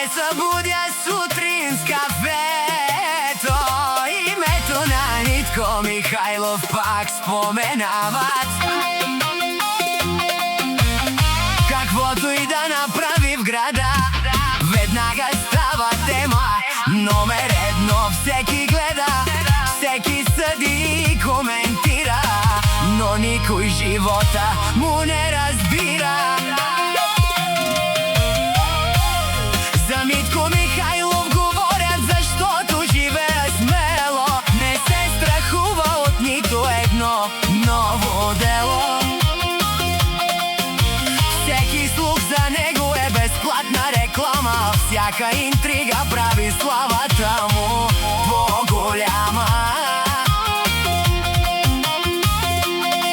се събудя сутрин с кафето, името на Митко Михайлов пак споменават. Каквото и да направи в града, веднага става тема. Номер едно, всеки гледа, всеки съди и коментира, но никой живота му не разбира. За Митко Михайлов говорят, защото живее смело, не се страхува от нито едно ново дело. Всеки слух за него е безплатна реклама, всяка интрига прави славата му по-голяма.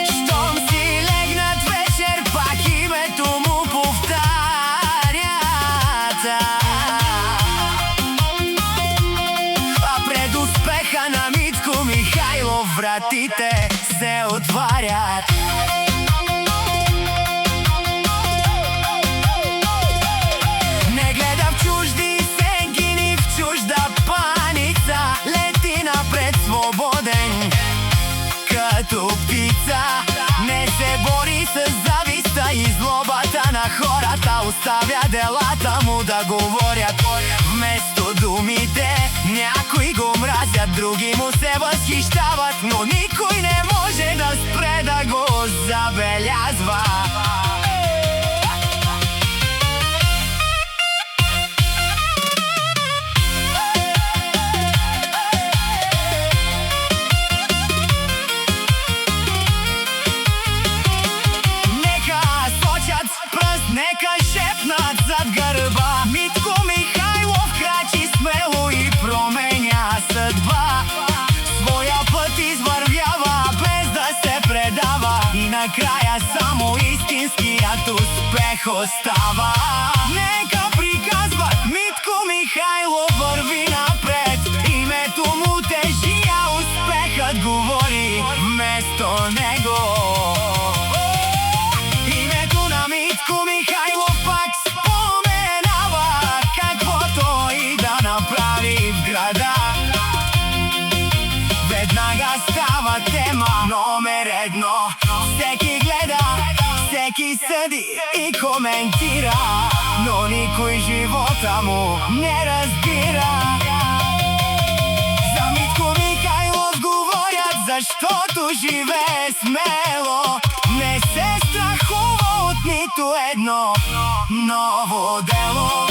Щом си легнат вечер, пак името му повтарят, а пред успеха на Митко Михайлов вратите се отварят. Свободен като птица, не се бори с зависта и злобата на хората, оставя делата му да говорят. Вместо думите някои го мразят, други му се възхищават, но никой не може да спре да го забелязва. Нека шепнат зад гърба, Митко Михайлов крачи смело и променя съдба. Своя път извървява без да се предава, и накрая само истинският успех остава. Нека приказват, Митко Михайлов върви напред, името му тежи, а успехът говори вместо него. Митко Михайлов пак споменава, каквото и да направи в града, веднага става тема номер едно. Всеки гледа, всеки съди и коментира, но никой живота му не разбира. За Митко Михайлов говорят, защото живее смело, не се страхува от нито едно ново дело.